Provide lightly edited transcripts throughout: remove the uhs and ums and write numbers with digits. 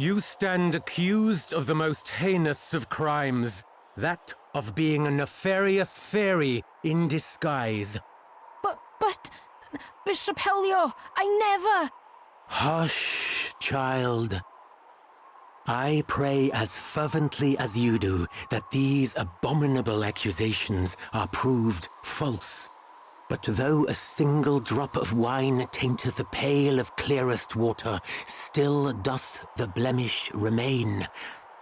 You stand accused of the most heinous of crimes, that of being a nefarious fairy in disguise. But, Bishop Helio, I never... Hush, child. I pray as fervently as you do that these abominable accusations are proved false. But though a single drop of wine tainteth a pail of clearest water, still doth the blemish remain.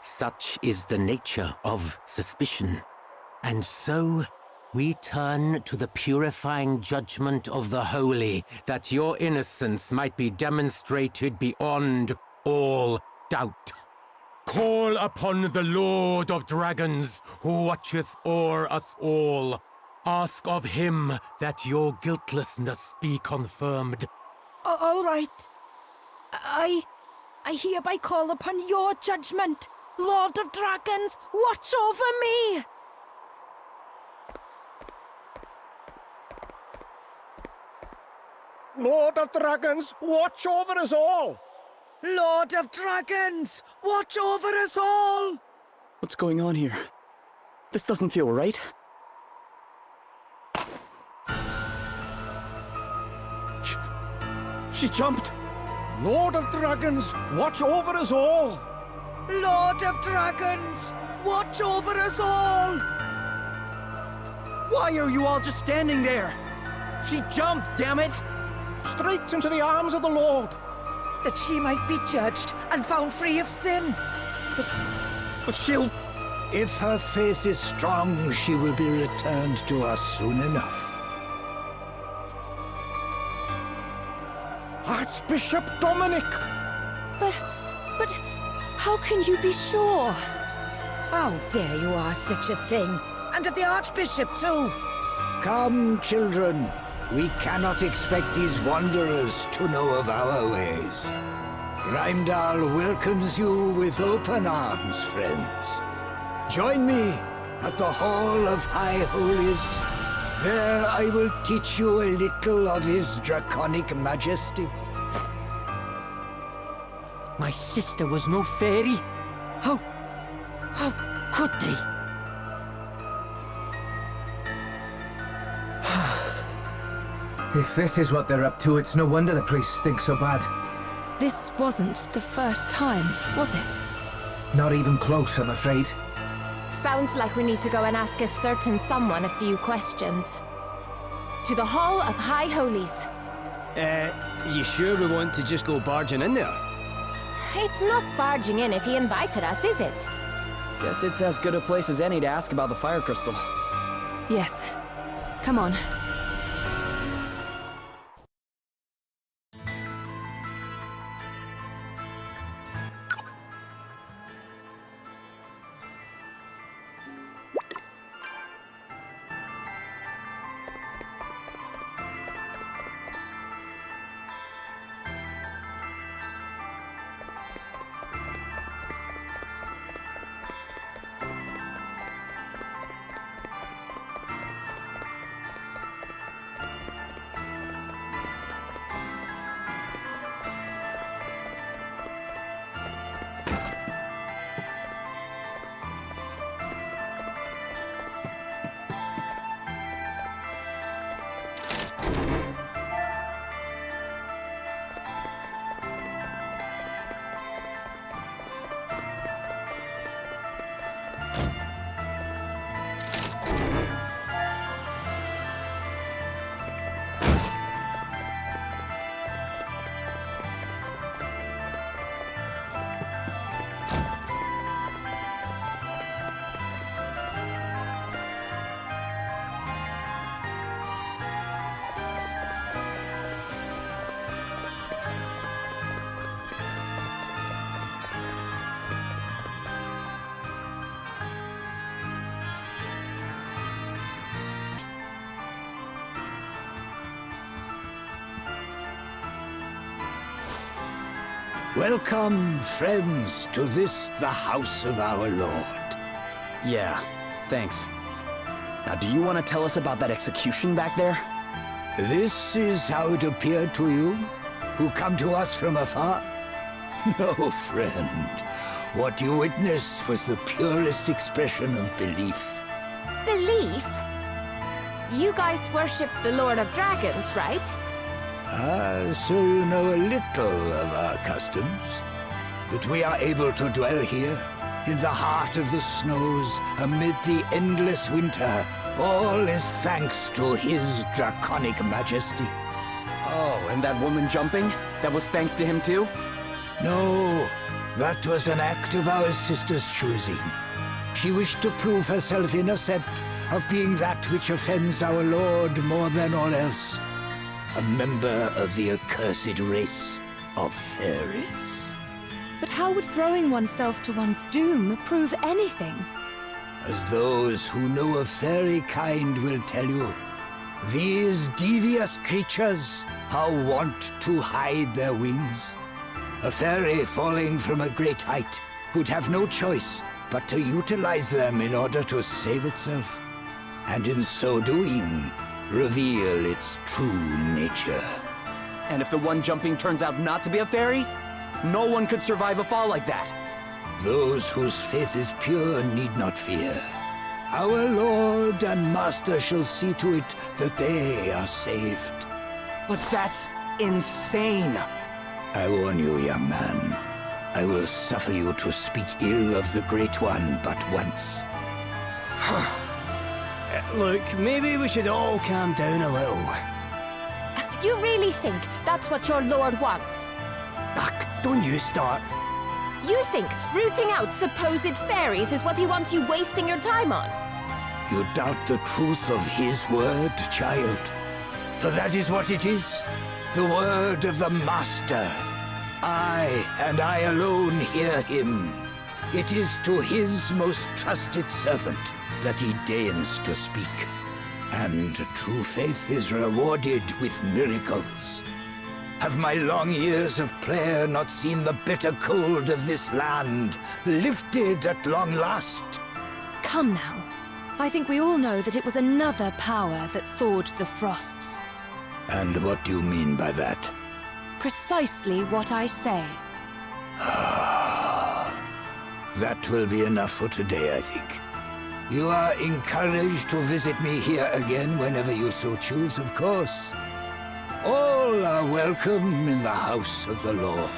Such is the nature of suspicion. And so we turn to the purifying judgment of the holy, that your innocence might be demonstrated beyond all doubt. Call upon the Lord of Dragons, who watcheth o'er us all. Ask of him that your guiltlessness be confirmed. All right. I hereby call upon your judgment. Lord of Dragons, watch over me! Lord of Dragons, watch over us all! Lord of Dragons, watch over us all! What's going on here? This doesn't feel right. She jumped! Lord of Dragons, watch over us all! Lord of Dragons, watch over us all! Why are you all just standing there? She jumped, damn it! Straight into the arms of the Lord! That she might be judged and found free of sin. But she'll... If her faith is strong, she will be returned to us soon enough. Archbishop Dominic! But how can you be sure? How dare you ask such a thing? And of the Archbishop, too! Come, children. We cannot expect these wanderers to know of our ways. Heimdall welcomes you with open arms, friends. Join me at the Hall of High Holies. There I will teach you a little of his draconic majesty. My sister was no fairy. How could they? If this is what they're up to, it's no wonder the place stinks so bad. This wasn't the first time, was it? Not even close, I'm afraid. Sounds like we need to go and ask a certain someone a few questions. To the Hall of High Holies. You sure we want to just go barging in there? It's not barging in if he invited us, is it? Guess it's as good a place as any to ask about the fire crystal. Yes. Come on. Welcome, friends, to this, the house of our Lord. Yeah, thanks. Now, do you want to tell us about that execution back there? This is how it appeared to you, who come to us from afar? No, friend. What you witnessed was the purest expression of belief. Belief? You guys worship the Lord of Dragons, right? So you know a little of our customs. That we are able to dwell here, in the heart of the snows, amid the endless winter, all is thanks to his draconic majesty. Oh, and that woman jumping? That was thanks to him too? No, that was an act of our sister's choosing. She wished to prove herself innocent of being that which offends our Lord more than all else. A member of the accursed race of fairies. But how would throwing oneself to one's doom prove anything? As those who know of fairy kind will tell you, these devious creatures are wont to hide their wings. A fairy falling from a great height would have no choice but to utilize them in order to save itself, and in so doing, reveal its true nature. And if the one jumping turns out not to be a fairy, no one could survive a fall like that. Those whose faith is pure need not fear. Our Lord and Master shall see to it that they are saved. But that's insane. I warn you, young man. I will suffer you to speak ill of the Great One but once. Look, maybe we should all calm down a little. You really think that's what your lord wants? Ugh, don't you start. You think rooting out supposed fairies is what he wants you wasting your time on? You doubt the truth of his word, child? For that is what it is. The word of the Master. I, and I alone, hear him. It is to his most trusted servant that he deigns to speak. And true faith is rewarded with miracles. Have my long years of prayer not seen the bitter cold of this land lifted at long last? Come now. I think we all know that it was another power that thawed the frosts. And what do you mean by that? Precisely what I say. That will be enough for today, I think. You are encouraged to visit me here again whenever you so choose, of course. All are welcome in the house of the Lord.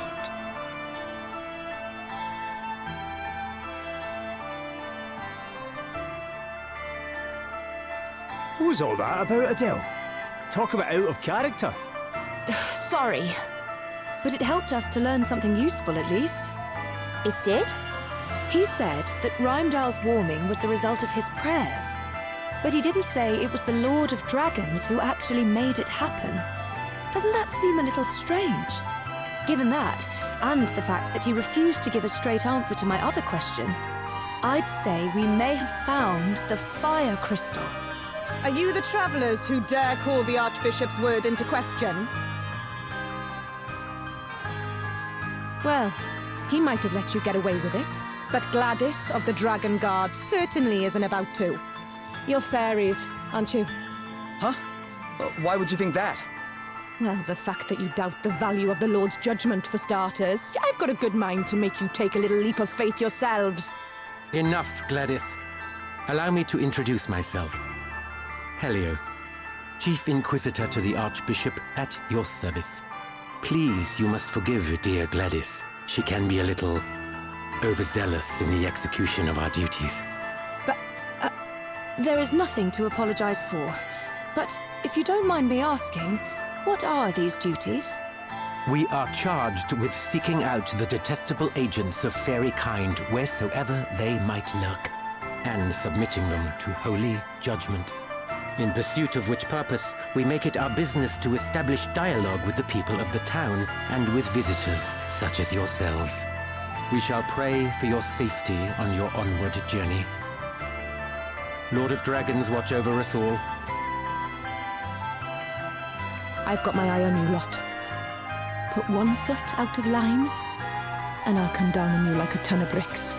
What was all that about, Adele? Talk about out of character. Sorry. But it helped us to learn something useful, at least. It did? He said that Rheimdall's warming was the result of his prayers. But he didn't say it was the Lord of Dragons who actually made it happen. Doesn't that seem a little strange? Given that, and the fact that he refused to give a straight answer to my other question, I'd say we may have found the fire crystal. Are you the travelers who dare call the Archbishop's word into question? Well, he might have let you get away with it. But Gladys of the Dragon Guard certainly isn't about to. You're fairies, aren't you? Huh? Why would you think that? Well, the fact that you doubt the value of the Lord's judgment, for starters. I've got a good mind to make you take a little leap of faith yourselves. Enough, Gladys. Allow me to introduce myself. Helio, Chief Inquisitor to the Archbishop, at your service. Please, you must forgive dear Gladys. She can be a little overzealous in the execution of our duties. But, there is nothing to apologize for. But if you don't mind me asking, what are these duties? We are charged with seeking out the detestable agents of fairy kind wheresoever they might lurk, and submitting them to holy judgment. In pursuit of which purpose, we make it our business to establish dialogue with the people of the town and with visitors such as yourselves. We shall pray for your safety on your onward journey. Lord of Dragons, watch over us all. I've got my eye on you lot. Put one foot out of line, and I'll come down on you like a ton of bricks.